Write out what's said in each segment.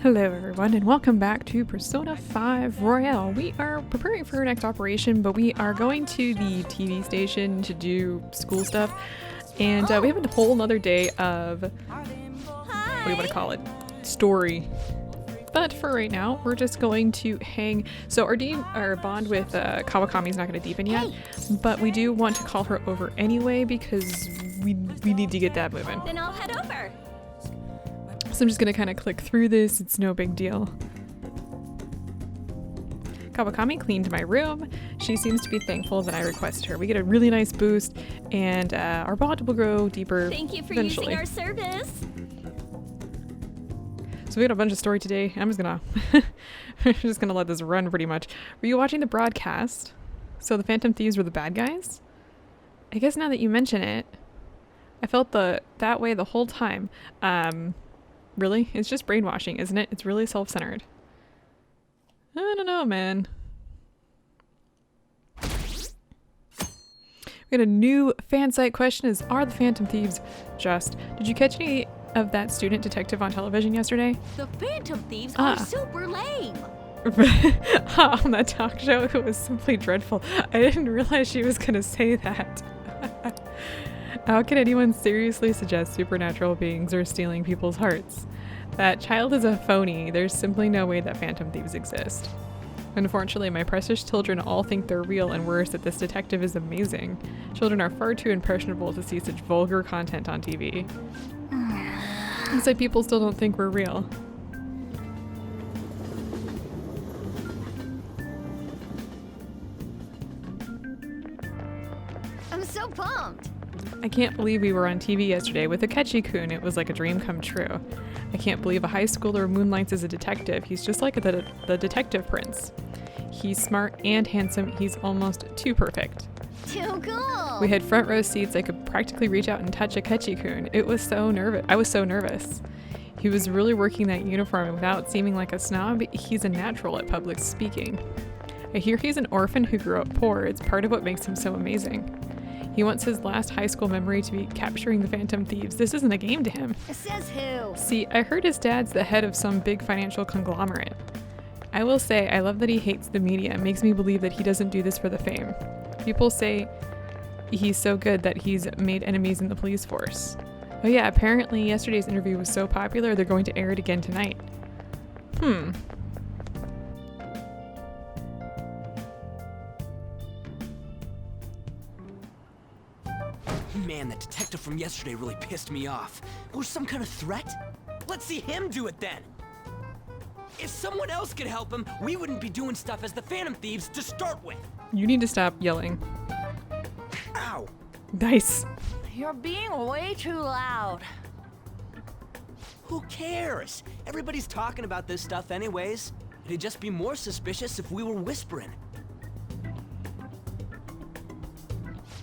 Hello everyone and welcome back to Persona 5 Royale. We are preparing for our next operation, but we are going to the TV station to do school stuff. And we have a whole nother day of, what do you want to call it? Story. But for right now, we're just going to hang. So our bond with Kawakami is not going to deepen yet, but we do want to call her over anyway because we need to get that moving. Then I'll head over. So I'm just going to kind of click through this. It's no big deal. Kawakami cleaned my room. She seems to be thankful that I requested her. We get a really nice boost, and our bond will grow deeper. Thank you for eventually. using our service. So we got a bunch of story today. I'm just gonna let this run pretty much. Were you watching the broadcast? So the Phantom Thieves were the bad guys? I guess now that you mention it, I felt that way the whole time. Really? It's just brainwashing, isn't it? It's really self-centered. I don't know, man. We got a new fan site question is, are the Phantom Thieves just? Did you catch any of that student detective on television yesterday? The Phantom Thieves are super lame. On that talk show, it was simply dreadful. I didn't realize she was gonna say that. How can anyone seriously suggest supernatural beings are stealing people's hearts? That child is a phony. There's simply no way that Phantom Thieves exist. Unfortunately, my precious children all think they're real, and worse, that this detective is amazing. Children are far too impressionable to see such vulgar content on TV. It's like people still don't think we're real. I'm so pumped. I can't believe we were on TV yesterday with Akechi-kun. It was like a dream come true. I can't believe a high schooler moonlights as a detective. He's just like the detective prince. He's smart and handsome. He's almost too perfect. Too cool. We had front row seats. I could practically reach out and touch Akechi-kun. I was so nervous. He was really working that uniform, and without seeming like a snob, he's a natural at public speaking. I hear he's an orphan who grew up poor. It's part of what makes him so amazing. He wants his last high school memory to be capturing the Phantom Thieves. This isn't a game to him. Says who? See, I heard his dad's the head of some big financial conglomerate. I will say, I love that he hates the media. It makes me believe that he doesn't do this for the fame. People say he's so good that he's made enemies in the police force. Oh yeah, apparently yesterday's interview was so popular, they're going to air it again tonight. Man, that detective from yesterday really pissed me off. It was some kind of threat? Let's see him do it then! If someone else could help him, we wouldn't be doing stuff as the Phantom Thieves to start with! You need to stop yelling. Ow! Nice. You're being way too loud. Who cares? Everybody's talking about this stuff anyways. It'd just be more suspicious if we were whispering.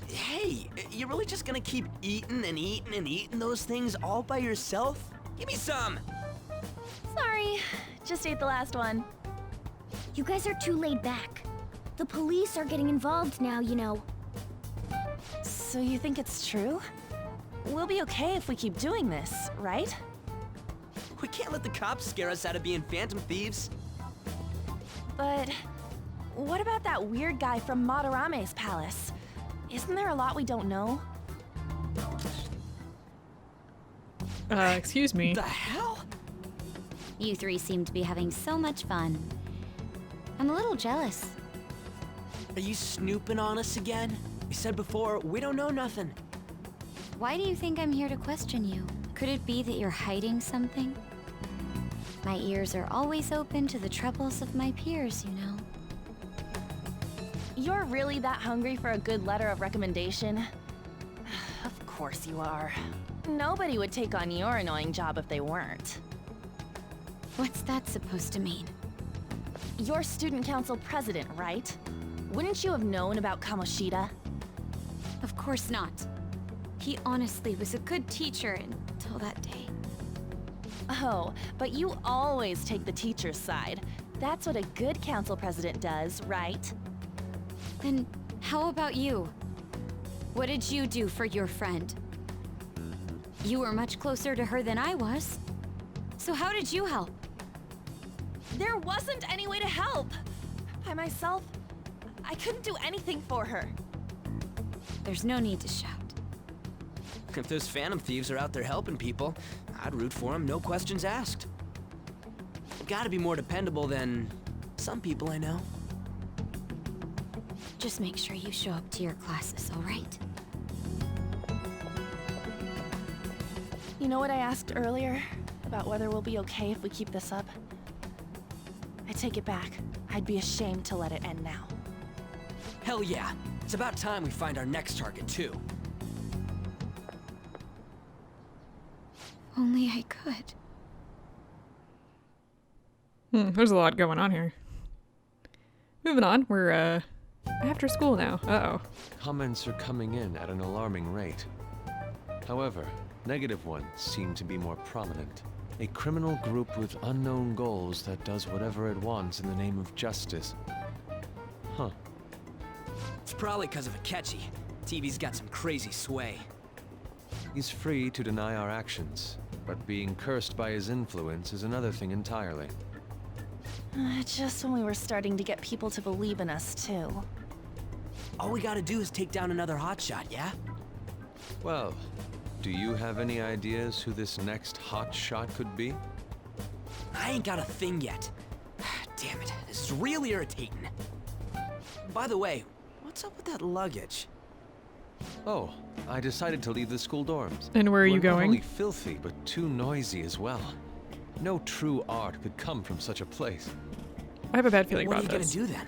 Hey, you're really just gonna keep eating and eating and eating those things all by yourself? Give me some! Sorry, just ate the last one. You guys are too laid back. The police are getting involved now, you know. So you think it's true? We'll be okay if we keep doing this, right? We can't let the cops scare us out of being Phantom Thieves. But what about that weird guy from Madarame's palace? Isn't there a lot we don't know? Excuse me. The hell? You three seem to be having so much fun. I'm a little jealous. Are you snooping on us again? You said before, we don't know nothing. Why do you think I'm here to question you? Could it be that you're hiding something? My ears are always open to the troubles of my peers, you know. You're really that hungry for a good letter of recommendation? Of course you are. Nobody would take on your annoying job if they weren't. What's that supposed to mean? You're student council president, right? Wouldn't you have known about Kamoshida? Of course not. He honestly was a good teacher until that day. Oh, but you always take the teacher's side. That's what a good council president does, right? Then how about you? What did you do for your friend? You were much closer to her than I was. So how did you help? There wasn't any way to help. By myself, I couldn't do anything for her. There's no need to shout. If those phantom thieves are out there helping people, I'd root for them, no questions asked. Gotta be more dependable than some people I know. Just make sure you show up to your classes, all right? You know what I asked earlier? About whether we'll be okay if we keep this up? I take it back. I'd be ashamed to let it end now. Hell yeah. It's about time we find our next target, too. Only I could. There's a lot going on here. Moving on, we're after school now. Uh-oh. Comments are coming in at an alarming rate. However, negative ones seem to be more prominent. A criminal group with unknown goals that does whatever it wants in the name of justice. Huh. It's probably because of Akechi. TV's got some crazy sway. He's free to deny our actions, but being cursed by his influence is another thing entirely. Just when we were starting to get people to believe in us, too. All we gotta do is take down another hotshot, yeah? Well, do you have any ideas who this next hot shot could be? I ain't got a thing yet. Damn it, this is real irritating. By the way, what's up with that luggage? Oh, I decided to leave the school dorms. And where are you We're not going? only filthy, but too noisy as well. No true art could come from such a place. I have a bad feeling What are about you this. gonna do then?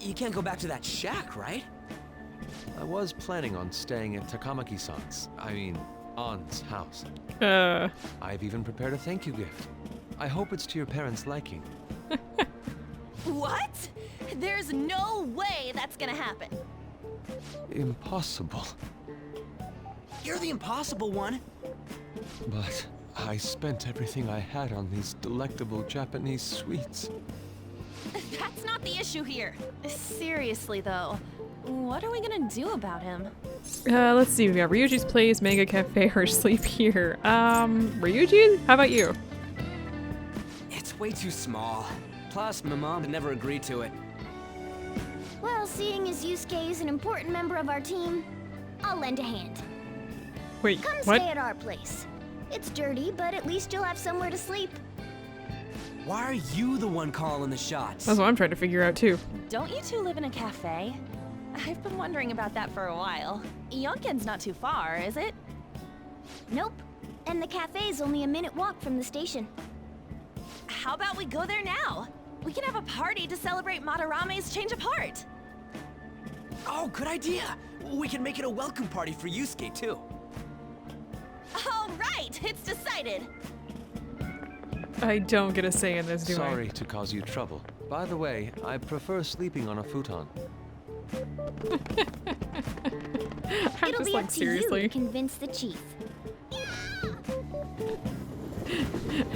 You can't go back to that shack, right? I was planning on staying at Takamaki-san's, Ann's house. I've even prepared a thank you gift. I hope it's to your parents' liking. What? There's no way that's gonna happen. Impossible. You're the impossible one. But I spent everything I had on these delectable Japanese sweets. That's not the issue here. Seriously, though, what are we gonna do about him? Let's see, we got Ryuji's Place, Mega Cafe, or Sleep Here. Ryuji? How about you? It's way too small. Plus, my mom would never agree to it. Well, seeing as Yusuke is an important member of our team, I'll lend a hand. Wait, Come what? stay at our place. It's dirty, but at least you'll have somewhere to sleep. Why are you the one calling the shots? That's what I'm trying to figure out too. Don't you two live in a cafe? I've been wondering about that for a while. Yonken's not too far, is it? Nope. And the cafe's only a minute walk from the station. How about we go there now? We can have a party to celebrate Madarame's change of heart. Oh, good idea. We can make it a welcome party for Yusuke, too. All right, it's decided. I don't get a say in this, do Sorry to cause you trouble. By the way, I prefer sleeping on a futon. I'm It'll just be like, up to seriously. you to convince the chief.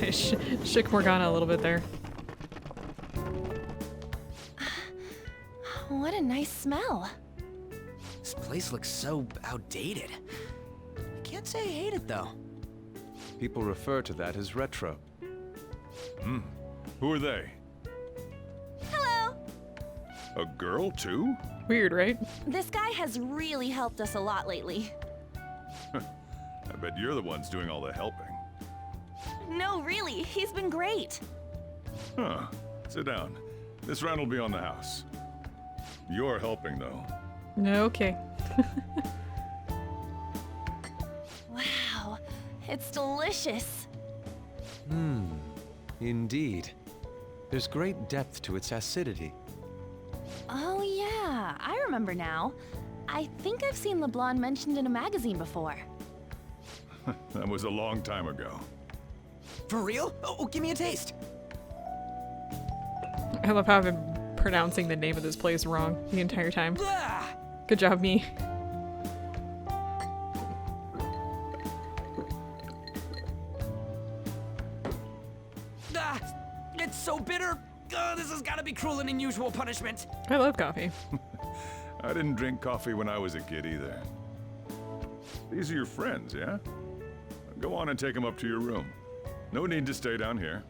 I shook Morgana a little bit there. What a nice smell. This place looks so outdated. Can't say I hate it, though. People refer to that as retro. Who are they? Hello. A girl, too? Weird, right? This guy has really helped us a lot lately. I bet you're the ones doing all the helping. No, really, he's been great. Huh. Sit down. This round will be on the house. You're helping, though. Okay. Wow, it's delicious. Indeed. There's great depth to its acidity. Oh yeah, I remember now. I think I've seen LeBlanc mentioned in a magazine before. That was a long time ago. For real? Oh, give me a taste. I love how I've been pronouncing the name of this place wrong the entire time. Ah! Good job, me. Ah! It's so bitter. This has got to be cruel and unusual punishment. I love coffee. I didn't drink coffee when I was a kid either. These are your friends, yeah? Go on and take them up to your room. No need to stay down here.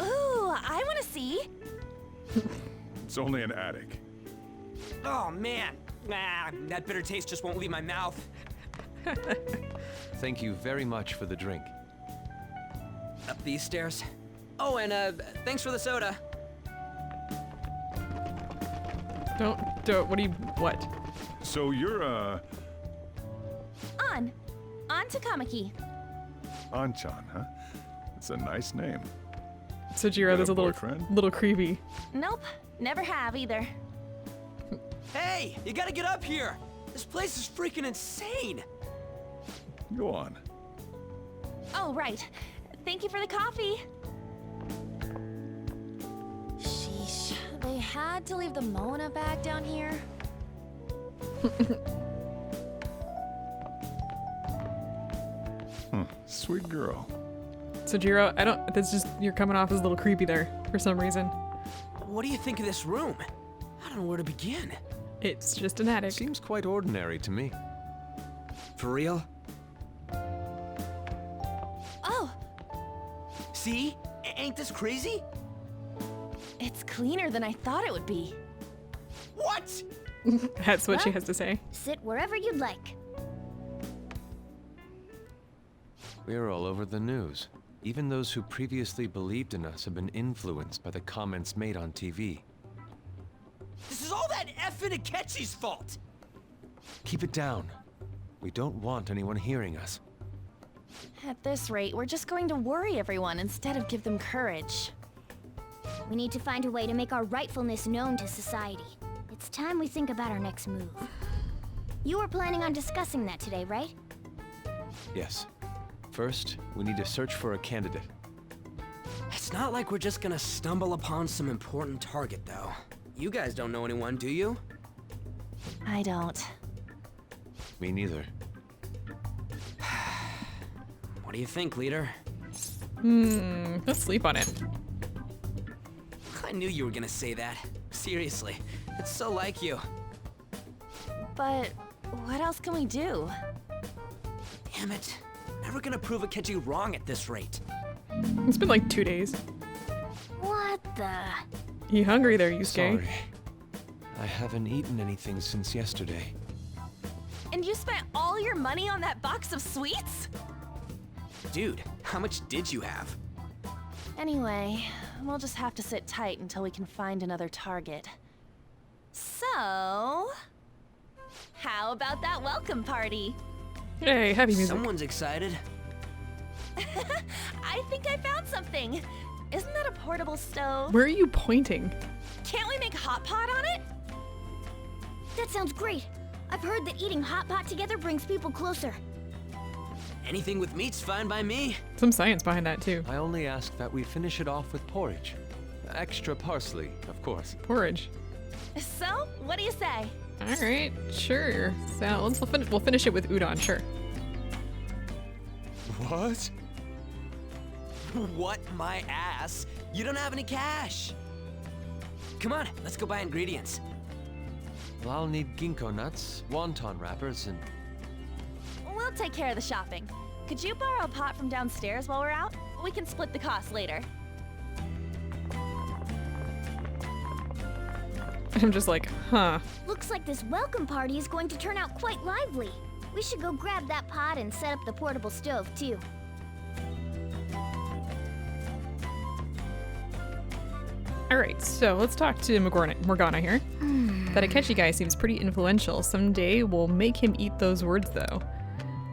Ooh, I want to see. It's only an attic. Oh man, that bitter taste just won't leave my mouth. Thank you very much for the drink. Up these stairs. Oh, and thanks for the soda. Don't, what? So you're, On to Kamiki. Anchan, huh? It's a nice name. Sojiro, Got that's a a little, boyfriend? little creepy. Nope, never have either. Hey, you gotta get up here. This place is freaking insane. Go on. Oh, right. Thank you for the coffee. Sheesh, they had to leave the Mona bag down here. Sweet girl. Sojiro, that's just, you're coming off as a little creepy there for some reason. What do you think of this room? I don't know where to begin. It's just an attic. Seems quite ordinary to me. For real? Oh, See? Ain't this crazy? it's cleaner than I thought it would be. What? That's what she Well- has to say. Sit wherever you'd like. We're all over the news. Even those who previously believed in us have been influenced by the comments made on TV. This is all that effing Akechi's fault. Keep it down. We don't want anyone hearing us. At this rate, we're just going to worry everyone instead of give them courage. We need to find a way to make our rightfulness known to society. It's time we think about our next move. You were planning on discussing that today, right? Yes. First, we need to search for a candidate. It's not like we're just gonna stumble upon some important target, though. You guys don't know anyone, do you? I don't. Me neither. What do you think, leader? Let's sleep on it. I knew you were gonna say that. Seriously, it's so like you. But what else can we do? Damn it. Never gonna prove Akechi wrong at this rate. It's been like 2 days. What the? You hungry there, Yusuke? Sorry. I haven't eaten anything since yesterday. And you spent all your money on that box of sweets? Dude, how much did you have? Anyway, we'll just have to sit tight until we can find another target. So, how about that welcome party? Hey, heavy music. Someone's excited. I think I found something. Isn't that a portable stove? Where are you pointing? Can't we make hot pot on it? That sounds great. I've heard that eating hot pot together brings people closer. Anything with meat's fine by me. Some science behind that too. I only ask that we finish it off with porridge. Extra parsley, of course. Porridge. So, what do you say? All right, sure. So we'll finish it with udon, sure. What? What my ass? You don't have any cash. Come on, let's go buy ingredients. Well, I'll need ginkgo nuts, wonton wrappers, and... We'll take care of the shopping. Could you borrow a pot from downstairs while we're out? We can split the cost later. I'm just like, huh. Looks like this welcome party is going to turn out quite lively. We should go grab that pot and set up the portable stove, too. All right, so let's talk to Morgana here. That Akechi guy seems pretty influential. Someday we'll make him eat those words, though.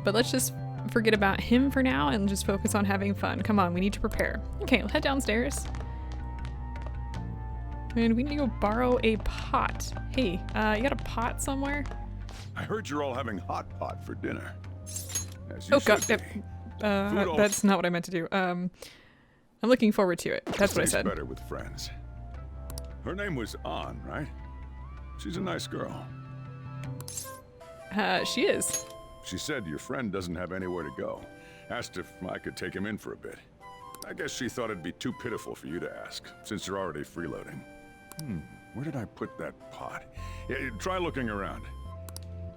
But let's just forget about him for now and just focus on having fun. Come on, we need to prepare. Okay, we'll head downstairs. And we need to go borrow a pot. Hey, you got a pot somewhere? I heard you're all having hot pot for dinner. As you Oh god, should yep. be. Food That's not what I meant to do. I'm looking forward to it. That's what I Tastes said. better with friends. Her name was An, right? She's a nice girl. She is. She said your friend doesn't have anywhere to go. Asked if I could take him in for a bit. I guess she thought it'd be too pitiful for you to ask, since you're already freeloading. Where did I put that pot? Yeah, try looking around.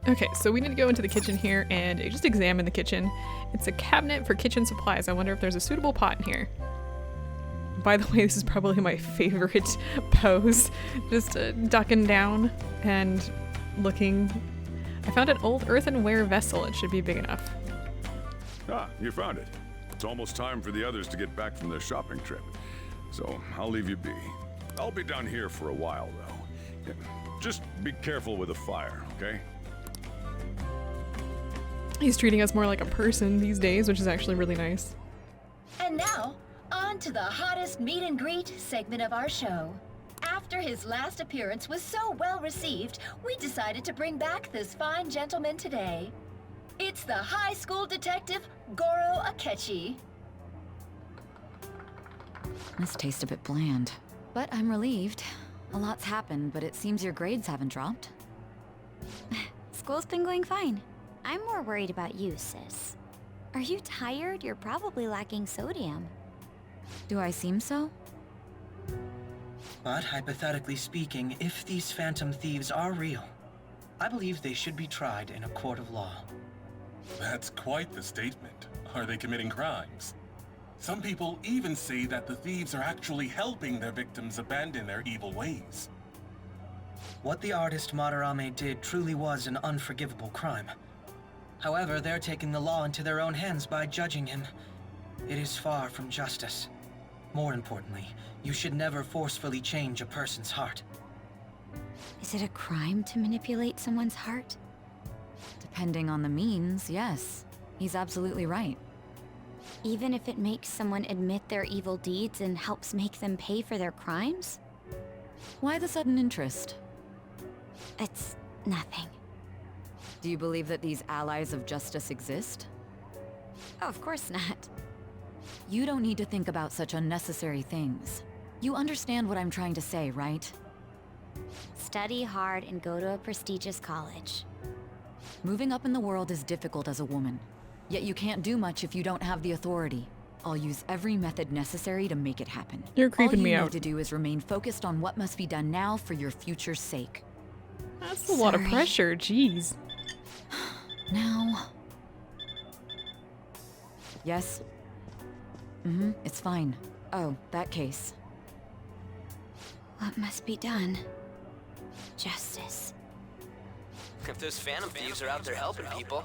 Okay, so we need to go into the kitchen here and just examine the kitchen. It's a cabinet for kitchen supplies. I wonder if there's a suitable pot in here. By the way, this is probably my favorite pose. Just ducking down and looking. I found an old earthenware vessel. It should be big enough. Ah, you found it. It's almost time for the others to get back from their shopping trip. So I'll leave you be. I'll be down here for a while, though. Just be careful with the fire, okay? He's treating us more like a person these days, which is actually really nice. And now, on to the hottest meet and greet segment of our show. After his last appearance was so well received, we decided to bring back this fine gentleman today. It's the high school detective, Goro Akechi. This tastes a bit bland, but I'm relieved. A lot's happened, but it seems your grades haven't dropped. School's been going fine. I'm more worried about you, sis. Are you tired? You're probably lacking sodium. Do I seem so? But hypothetically speaking, if these phantom thieves are real, I believe they should be tried in a court of law. That's quite the statement. Are they committing crimes? Some people even say that the thieves are actually helping their victims abandon their evil ways. What the artist Madarame did truly was an unforgivable crime. However, they're taking the law into their own hands by judging him. It is far from justice. More importantly, you should never forcefully change a person's heart. Is it a crime to manipulate someone's heart? Depending on the means, yes. He's absolutely right. Even if it makes someone admit their evil deeds and helps make them pay for their crimes? Why the sudden interest? It's nothing. Do you believe that these allies of justice exist? Oh, of course not. You don't need to think about such unnecessary things. You understand what I'm trying to say, right? Study hard and go to a prestigious college. Moving up in the world is difficult as a woman. Yet you can't do much if you don't have the authority. I'll use every method necessary to make it happen. You're creeping me All you out. need to do is remain focused on what must be done now for your future's sake. That's a lot of pressure, jeez. Now... Yes? It's fine. Oh, that case. What must be done? Justice. If those phantom thieves are out there helping people,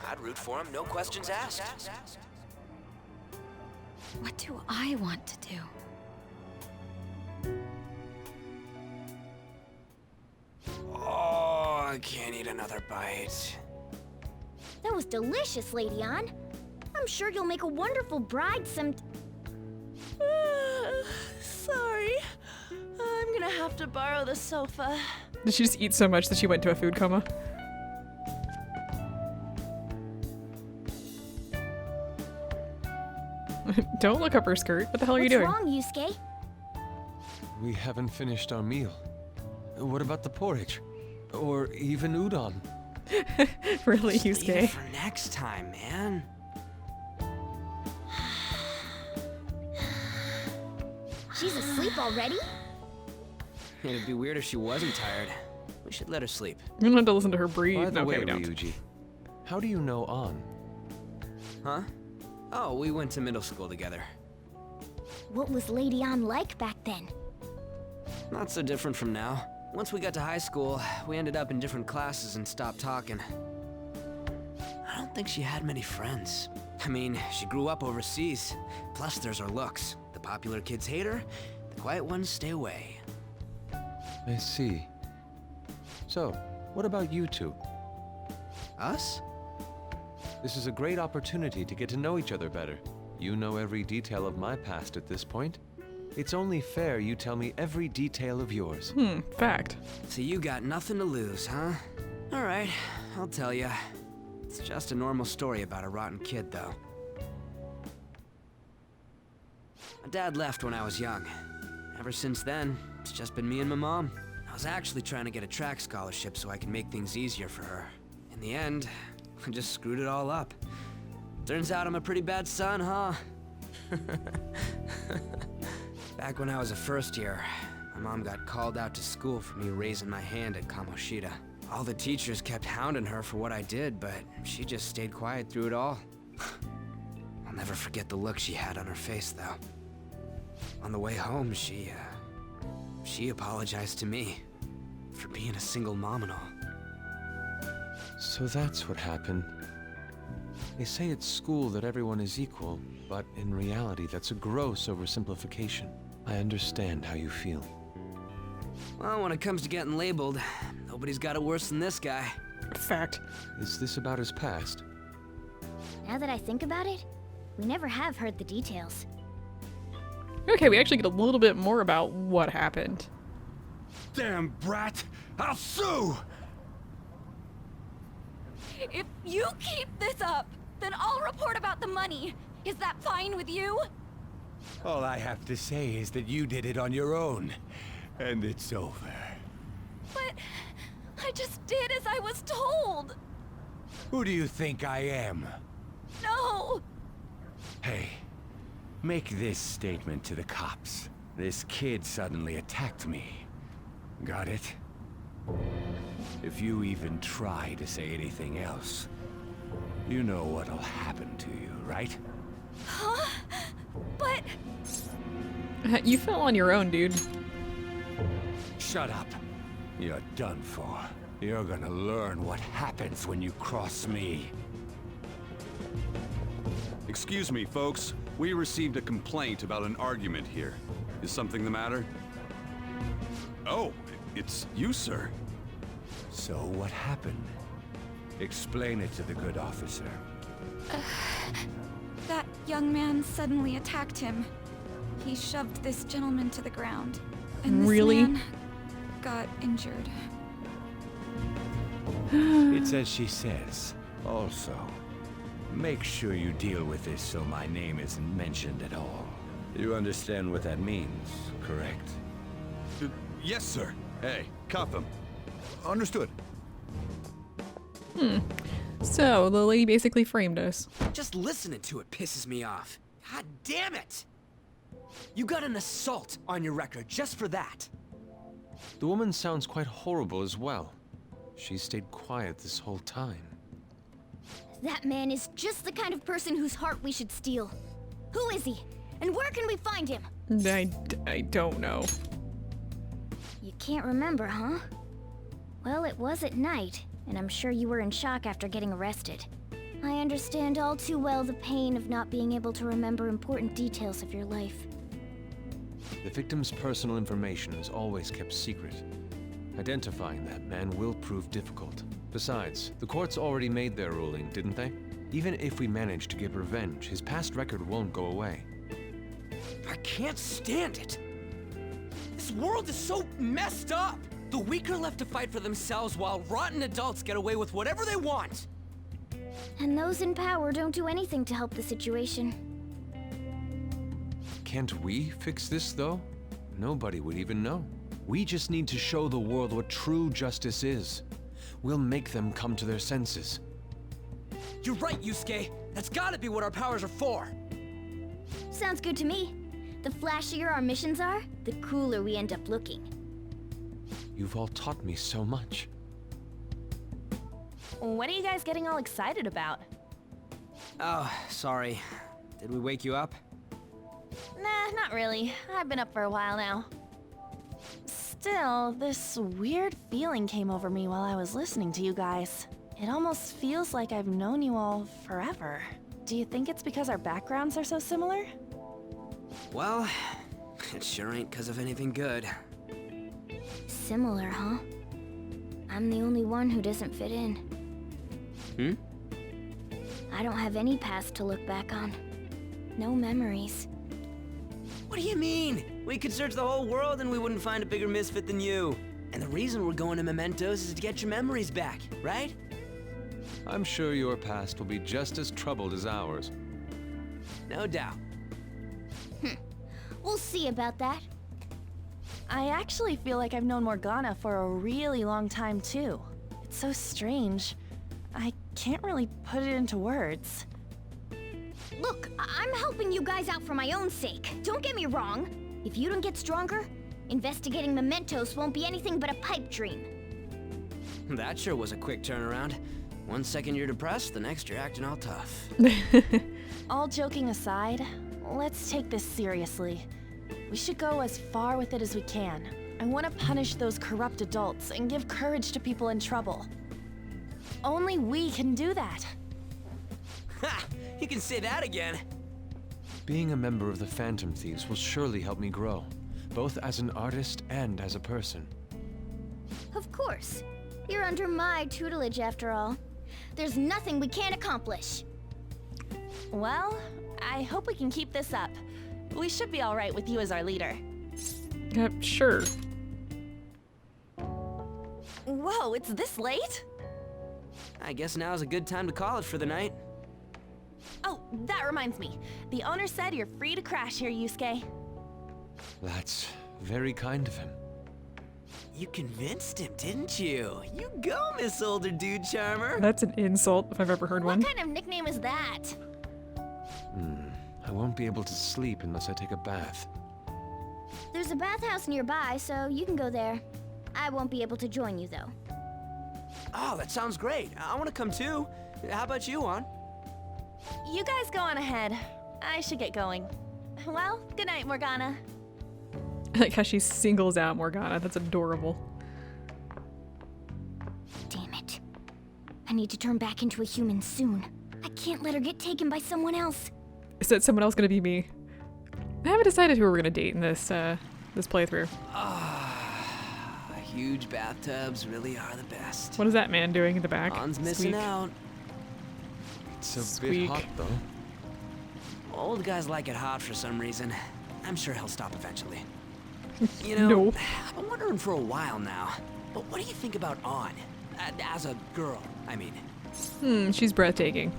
I'd root for them, no questions asked. What do I want to do? Oh, I can't eat another bite. That was delicious, Lady Ann. I'm sure you'll make a wonderful bride Sorry. I'm gonna have to borrow the sofa. Did she just eat so much that she went to a food coma? Don't look up her skirt. What the hell are you doing? What's wrong, Yusuke? We haven't finished our meal. What about the porridge? Or even udon? Really, Just leave it Yusuke? for next time, man. She's asleep already? It'd be weird if she wasn't tired. We should let her sleep. We don't have to listen to her breathe. By the Okay, way, we don't. Ryuji, how do you know An? Huh? Oh, we went to middle school together. What was Lady Ann like back then? Not so different from now. Once we got to high school, we ended up in different classes and stopped talking. I don't think she had many friends. I mean, she grew up overseas. Plus, there's her looks. The popular kids hate her, the quiet ones stay away. I see. So, what about you two? Us? This is a great opportunity to get to know each other better. You know every detail of my past at this point. It's only fair you tell me every detail of yours. Fact. So you got nothing to lose, huh? Alright, I'll tell ya. It's just a normal story about a rotten kid, though. My dad left when I was young. Ever since then, it's just been me and my mom. I was actually trying to get a track scholarship so I could make things easier for her. In the end, I just screwed it all up. Turns out I'm a pretty bad son, huh? Back when I was a first year, my mom got called out to school for me raising my hand at Kamoshida. All the teachers kept hounding her for what I did, but she just stayed quiet through it all. I'll never forget the look she had on her face, though. On the way home, she apologized to me for being a single mom and all. So that's what happened. They say at school that everyone is equal, but in reality that's a gross oversimplification. I understand how you feel. Well, when it comes to getting labeled, nobody's got it worse than this guy. Fact. Is this about his past? Now that I think about it, we never have heard the details. Okay, we actually get a little bit more about what happened. Damn brat! I'll sue! If you keep this up, then I'll report about the money. Is that fine with you? All I have to say is that you did it on your own, and it's over. But I just did as I was told. Who do you think I am? No! Hey, make this statement to the cops. This kid suddenly attacked me. Got it? If you even try to say anything else, you know what'll happen to you, right? Huh? But... You fell on your own, dude. Shut up. You're done for. You're gonna learn what happens when you cross me. Excuse me, folks. We received a complaint about an argument here. Is something the matter? Oh, it's you, sir. So what happened? Explain it to the good officer. That young man suddenly attacked him. He shoved this gentleman to the ground. And this Really? man got injured. It's as she says. Also, make sure you deal with this so my name isn't mentioned at all. You understand what that means, correct? Yes, sir. Hey, cuff him. Understood. So, the lady basically framed us. Just listening to it pisses me off. God damn it! You got an assault on your record just for that. The woman sounds quite horrible as well. She stayed quiet this whole time. That man is just the kind of person whose heart we should steal. Who is he? And where can we find him? I don't know. You can't remember, huh? Well, it was at night, and I'm sure you were in shock after getting arrested. I understand all too well the pain of not being able to remember important details of your life. The victim's personal information is always kept secret. Identifying that man will prove difficult. Besides, the courts already made their ruling, didn't they? Even if we manage to get revenge, his past record won't go away. I can't stand it. This world is so messed up. The weak are left to fight for themselves while rotten adults get away with whatever they want. And those in power don't do anything to help the situation. Can't we fix this, though? Nobody would even know. We just need to show the world what true justice is. We'll make them come to their senses. You're right, Yusuke. That's gotta be what our powers are for. Sounds good to me. The flashier our missions are, the cooler we end up looking. You've all taught me so much. What are you guys getting all excited about? Oh, sorry. Did we wake you up? Nah, not really. I've been up for a while now. Still, this weird feeling came over me while I was listening to you guys. It almost feels like I've known you all forever. Do you think it's because our backgrounds are so similar? Well, it sure ain't 'cause of anything good. Similar, huh? I'm the only one who doesn't fit in. I don't have any past to look back on. No memories. What do you mean? We could search the whole world and we wouldn't find a bigger misfit than you. And the reason we're going to Mementos is to get your memories back, right? I'm sure your past will be just as troubled as ours. No doubt. We'll see about that. I actually feel like I've known Morgana for a really long time, too. It's so strange. I can't really put it into words. Look, I'm helping you guys out for my own sake. Don't get me wrong. If you don't get stronger, investigating Mementos won't be anything but a pipe dream. That sure was a quick turnaround. 1 second you're depressed, the next you're acting all tough. All joking aside, let's take this seriously. We should go as far with it as we can. I want to punish those corrupt adults and give courage to people in trouble. Only we can do that. Ha! You can say that again. Being a member of the Phantom Thieves will surely help me grow, both as an artist and as a person. Of course. You're under my tutelage after all. There's nothing we can't accomplish. Well, I hope we can keep this up. We should be all right with you as our leader. Sure. Whoa, it's this late? I guess now's a good time to call it for the night. Oh, that reminds me. The owner said you're free to crash here, Yusuke. That's very kind of him. You convinced him, didn't you? You go, Miss Older Dude Charmer. That's an insult if I've ever heard one. What kind of nickname is that? I won't be able to sleep unless I take a bath. There's a bathhouse nearby, so you can go there. I won't be able to join you, though. Oh, that sounds great. I want to come too. How about you, Juan? You guys go on ahead. I should get going. Well, good night, Morgana. I like how she singles out Morgana. That's adorable. Damn it. I need to turn back into a human soon. I can't let her get taken by someone else. Is that someone else gonna be me? I haven't decided who we're gonna date in this this playthrough. Huge bathtubs really are the best. What is that man doing in the back? Juan's missing Squeak. out. It's a Squeak. bit hot, though. Old guys like it hot for some reason. I'm sure he'll stop eventually. You know, No. I've been wondering for a while now, but what do you think about On? As a girl, I mean. She's breathtaking.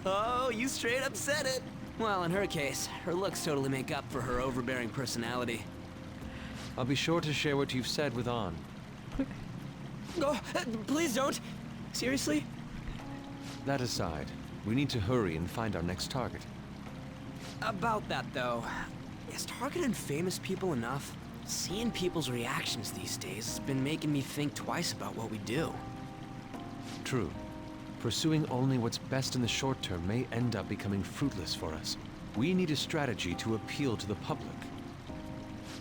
Oh, you straight up said it. Well, in her case, her looks totally make up for her overbearing personality. I'll be sure to share what you've said with On. Oh, please don't. Seriously? That aside, we need to hurry and find our next target. About that, though, is targeting famous people enough? Seeing people's reactions these days has been making me think twice about what we do. True. Pursuing only what's best in the short term may end up becoming fruitless for us. We need a strategy to appeal to the public.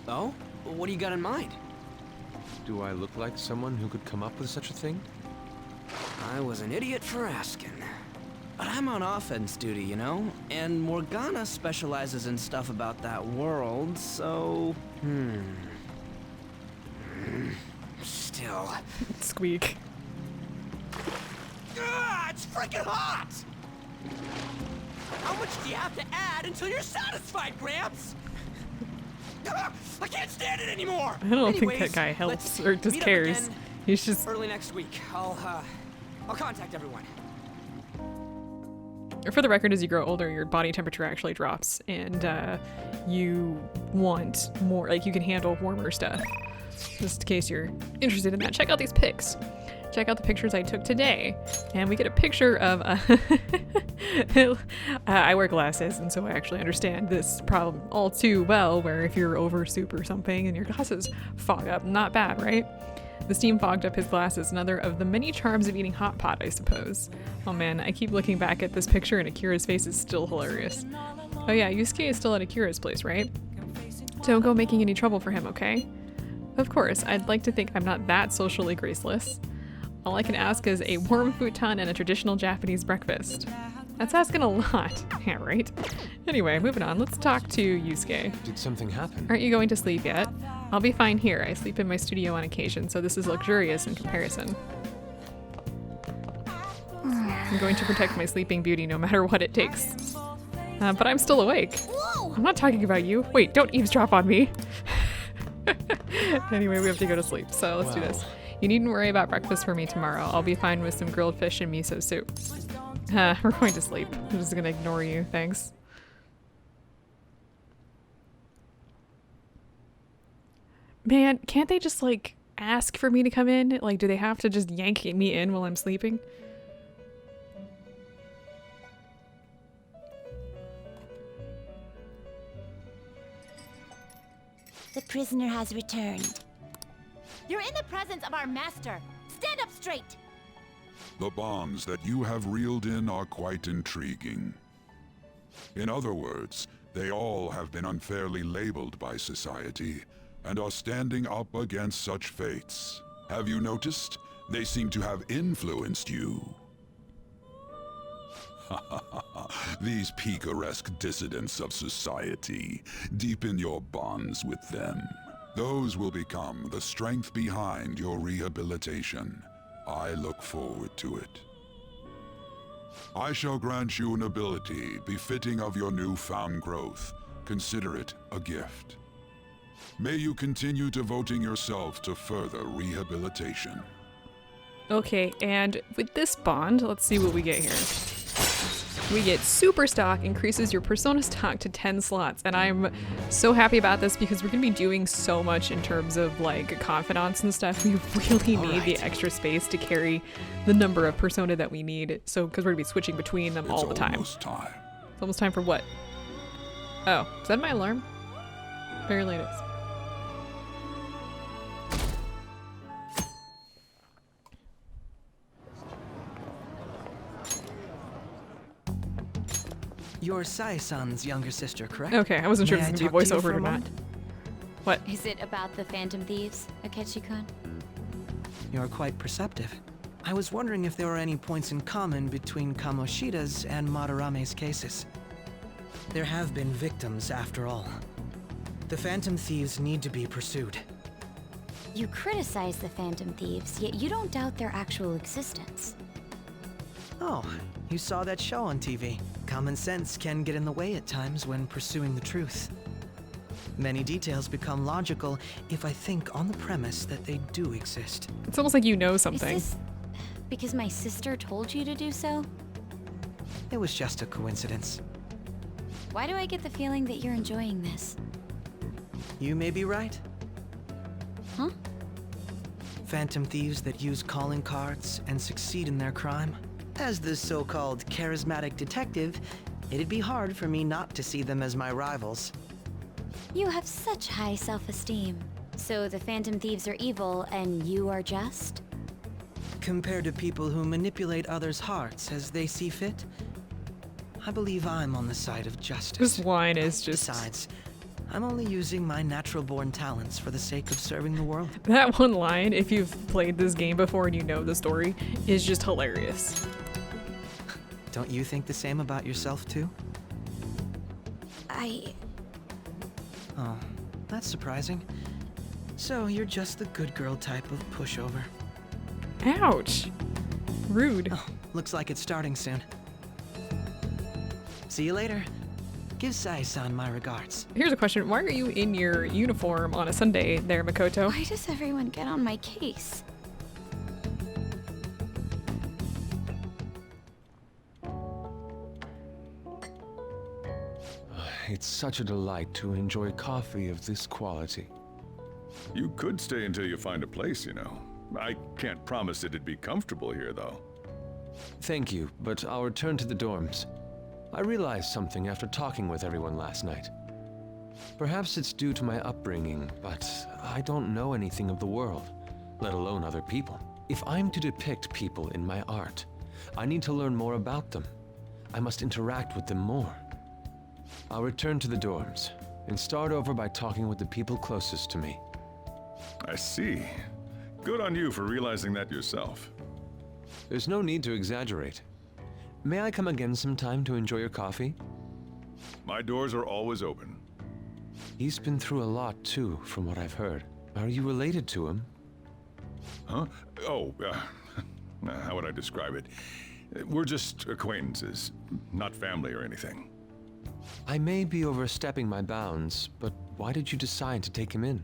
Oh? What do you got in mind? Do I look like someone who could come up with such a thing? I was an idiot for asking. But I'm on offense duty, you know? And Morgana specializes in stuff about that world, so... Still... Squeak. It's freaking hot! How much do you have to add until you're satisfied, Gramps? I can't stand it anymore! I don't think Anyways, that guy helps let's or just meet up cares. again He's just early next week. I'll contact everyone. for the record, as you grow older, your body temperature actually drops, and you want more. Like you can handle warmer stuff. Just in case you're interested in that, check out these pics. Check out the pictures I took today, and we get a picture of. I wear glasses, and so I actually understand this problem all too well. Where if you're over soup or something and your glasses fog up, not bad, right? The steam fogged up his glasses, another of the many charms of eating hot pot, I suppose. Oh man, I keep looking back at this picture and Akira's face is still hilarious. Oh yeah, Yusuke is still at Akira's place, right? Don't go making any trouble for him, okay? Of course, I'd like to think I'm not that socially graceless. All I can ask is a warm futon and a traditional Japanese breakfast. That's asking a lot. Yeah, right? Anyway, moving on, let's talk to Yusuke. Did something happen? Aren't you going to sleep yet? I'll be fine here. I sleep in my studio on occasion, so this is luxurious in comparison. I'm going to protect my sleeping beauty no matter what it takes. But I'm still awake. I'm not talking about you. Wait, don't eavesdrop on me. Anyway, we have to go to sleep, so let's do this. You needn't worry about breakfast for me tomorrow. I'll be fine with some grilled fish and miso soup. We're going to sleep. I'm just gonna ignore you, thanks. Man, can't they just like ask for me to come in? Like, do they have to just yank me in while I'm sleeping? The prisoner has returned. You're in the presence of our master. Stand up straight. The bonds that you have reeled in are quite intriguing. In other words, They all have been unfairly labeled by society, and are standing up against such fates. Have you noticed? They seem to have influenced you. These picaresque dissidents of society, deepen your bonds with them. Those will become the strength behind your rehabilitation. I look forward to it. I shall grant you an ability befitting of your newfound growth. Consider it a gift. May you continue devoting yourself to further rehabilitation. Okay, and with this bond, let's see what we get here. We get super stock, increases your persona stock to 10 slots, and I'm so happy about this because we're gonna be doing so much in terms of like confidants and stuff. We really need the extra space to carry the number of persona that we need. So, because we're gonna be switching between them all the time. It's Almost time for what? Oh, is that my alarm? Apparently it is. You're Sai-san's younger sister, correct? Okay, I wasn't sure May if I this was talk to gonna you be voiceover for a or not. moment? What? Is it about the Phantom Thieves, Akechi-kun? You're quite perceptive. I was wondering if there were any points in common between Kamoshida's and Madarame's cases. There have been victims, after all. The Phantom Thieves need to be pursued. You criticize the Phantom Thieves, yet you don't doubt their actual existence. Oh, you saw that show on TV. Common sense can get in the way at times when pursuing the truth. Many details become logical if I think on the premise that they do exist. It's almost like you know something. Is this because my sister told you to do so? It was just a coincidence. Why do I get the feeling that you're enjoying this? You may be right. Huh? Phantom thieves that use calling cards and succeed in their crime. As the so-called charismatic detective, it'd be hard for me not to see them as my rivals. You have such high self-esteem. So the Phantom Thieves are evil and you are just? Compared to people who manipulate others' hearts as they see fit, I believe I'm on the side of justice. This line is just... Besides, I'm only using my natural-born talents for the sake of serving the world. That one line, if you've played this game before and you know the story, is just hilarious. Don't you think the same about yourself, too? Oh, that's surprising. So you're just the good girl type of pushover. Ouch. Rude. Oh, looks like it's starting soon. See you later. Give Sai-san my regards. Here's a question. Why are you in your uniform on a Sunday there, Makoto? Why does everyone get on my case? It's such a delight to enjoy coffee of this quality. You could stay until you find a place, you know. I can't promise it'd be comfortable here, though. Thank you, but I'll return to the dorms. I realized something after talking with everyone last night. Perhaps it's due to my upbringing, but I don't know anything of the world, let alone other people. If I'm to depict people in my art, I need to learn more about them. I must interact with them more. I'll return to the dorms and start over by talking with the people closest to me. I see. Good on you for realizing that yourself. There's no need to exaggerate. May I come again sometime to enjoy your coffee? My doors are always open. He's been through a lot too, from what I've heard. Are you related to him? Huh? Oh, how would I describe it? We're just acquaintances, not family or anything. I may be overstepping my bounds, but why did you decide to take him in?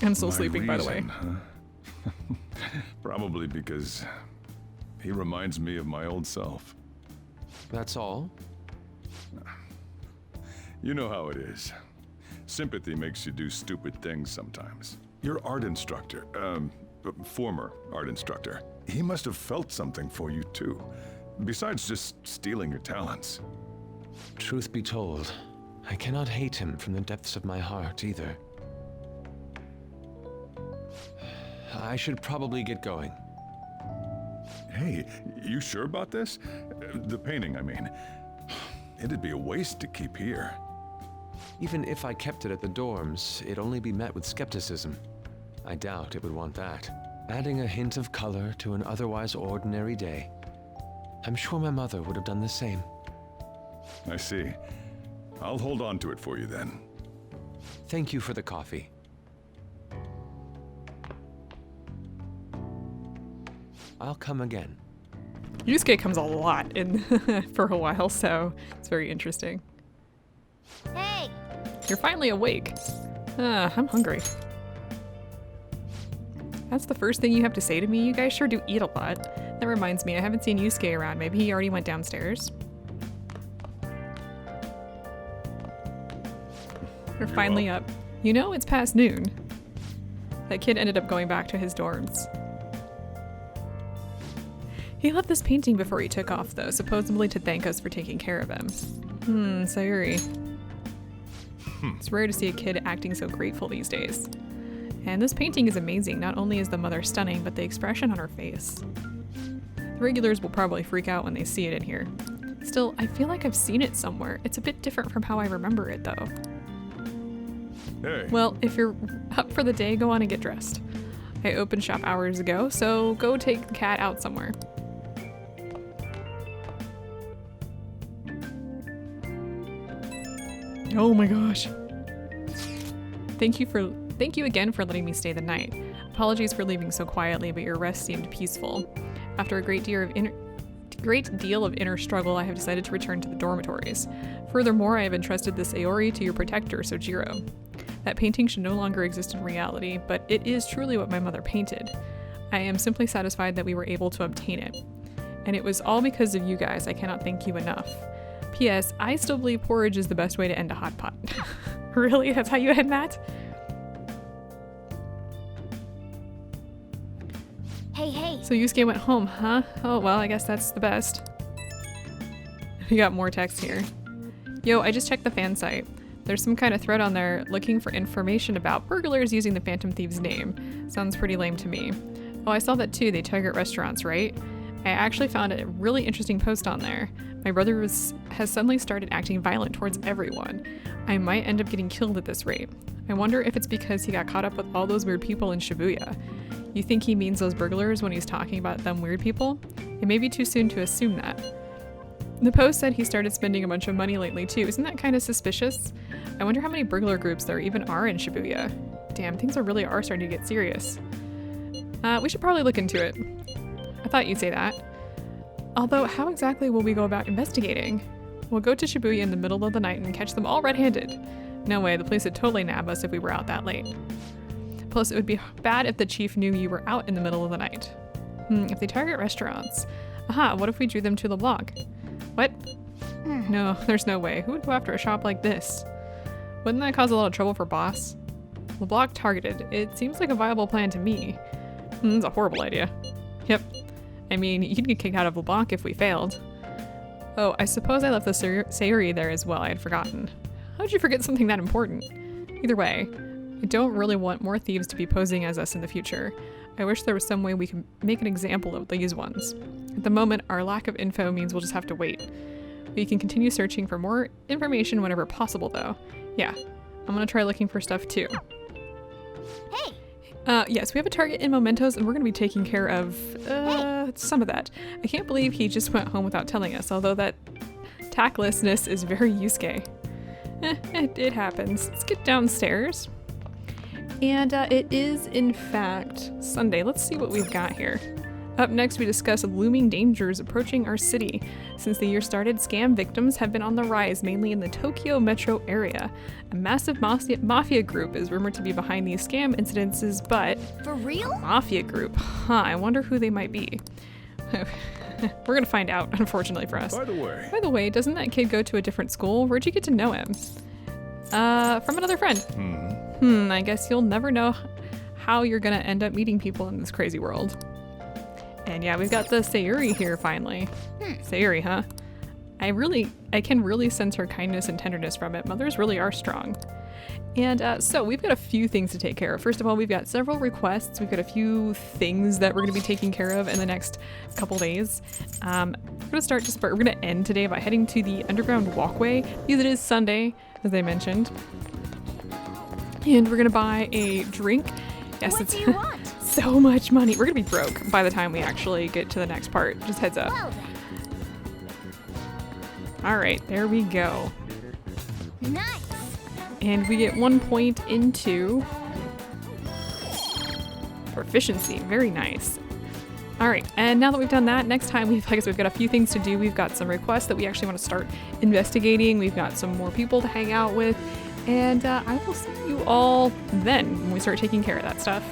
I'm still sleeping, by the way. Huh? Probably because he reminds me of my old self. That's all? You know how it is. Sympathy makes you do stupid things sometimes. Your art instructor, former art instructor, he must have felt something for you too, besides just stealing your talents. Truth be told, I cannot hate him from the depths of my heart either. I should probably get going. Hey, you sure about this? The painting, I mean. It'd be a waste to keep here. Even if I kept it at the dorms, it'd only be met with skepticism. I doubt it would want that. Adding a hint of color to an otherwise ordinary day. I'm sure my mother would have done the same. I see. I'll hold on to it for you then. Thank you for the coffee. I'll come again. Yusuke comes a lot in for a while, so it's very interesting. Hey! You're finally awake. I'm hungry. That's the first thing you have to say to me? You guys sure do eat a lot. That reminds me, I haven't seen Yusuke around. Maybe he already went downstairs. We're finally up. You know, it's past noon. That kid ended up going back to his dorms. He left this painting before he took off, though, supposedly to thank us for taking care of him. Sayuri. It's rare to see a kid acting so grateful these days. And this painting is amazing. Not only is the mother stunning, but the expression on her face. The regulars will probably freak out when they see it in here. Still, I feel like I've seen it somewhere. It's a bit different from how I remember it, though. Hey. Well, if you're up for the day, go on and get dressed. I opened shop hours ago, so go take the cat out somewhere. Oh my gosh. Thank you again for letting me stay the night. Apologies for leaving so quietly, but your rest seemed peaceful. After a great deal of inner struggle, I have decided to return to the dormitories. Furthermore, I have entrusted this Sayori to your protector, Sojiro. That painting should no longer exist in reality, but it is truly what my mother painted. I am simply satisfied that we were able to obtain it. And it was all because of you guys. I cannot thank you enough. P.S. I still believe porridge is the best way to end a hot pot. Really? That's how you end that? Hey. So Yusuke went home, huh? Oh, well, I guess that's the best. We got more text here. Yo, I just checked the fan site. There's some kind of thread on there looking for information about burglars using the Phantom Thieves name. Sounds pretty lame to me. Oh, I saw that too. They target restaurants, right? I actually found a really interesting post on there. My brother has suddenly started acting violent towards everyone. I might end up getting killed at this rate. I wonder if it's because he got caught up with all those weird people in Shibuya. You think he means those burglars when he's talking about them weird people? It may be too soon to assume that. The post said he started spending a bunch of money lately too. Isn't that kind of suspicious? I wonder how many burglar groups there even are in Shibuya. Damn, things really are starting to get serious. We should probably look into it. I thought you'd say that. Although, how exactly will we go about investigating? We'll go to Shibuya in the middle of the night and catch them all red-handed. No way, the police would totally nab us if we were out that late. Plus, it would be bad if the chief knew you were out in the middle of the night. If they target restaurants. Aha, what if we drew them to the block? What? No, there's no way. Who would go after a shop like this? Wouldn't that cause a lot of trouble for boss? LeBlanc targeted. It seems like a viable plan to me. It's a horrible idea. Yep. I mean, you'd get kicked out of LeBlanc if we failed. Oh, I suppose I left the Sayuri there as well. I had forgotten. How'd you forget something that important? Either way, I don't really want more thieves to be posing as us in the future. I wish there was some way we could make an example of these ones. At the moment, our lack of info means we'll just have to wait. We can continue searching for more information whenever possible, though. Yeah, I'm gonna try looking for stuff too. Hey! Yes, we have a target in Mementos, and we're gonna be taking care of, some of that. I can't believe he just went home without telling us, although that tactlessness is very Yusuke. It happens. Let's get downstairs. And it is, in fact, Sunday. Let's see what we've got here. Up next, we discuss looming dangers approaching our city. Since the year started, scam victims have been on the rise, mainly in the Tokyo metro area. A massive mafia group is rumored to be behind these scam incidences, but... For real? Mafia group? Huh, I wonder who they might be. We're gonna find out, unfortunately for us. By the way, doesn't that kid go to a different school? Where'd you get to know him? From another friend. I guess you'll never know how you're gonna end up meeting people in this crazy world. And yeah, we've got the Sayuri here finally. Sayuri, huh? I can really sense her kindness and tenderness from it. Mothers really are strong. And so we've got a few things to take care of. First of all, we've got several requests. We've got a few things that we're going to be taking care of in the next couple days. We're going to end today by heading to the underground walkway because it is Sunday. as I mentioned. And we're gonna buy a drink. Yes, What it's do you want? so much money. We're gonna be broke by the time we actually get to the next part. Just heads up. Well then. All right, there we go. Nice. And we get 1 point into proficiency. Very nice. All right, and now that we've done that, next time we've got a few things to do. We've got some requests that we actually want to start investigating. We've got some more people to hang out with, and I will see you all then when we start taking care of that stuff.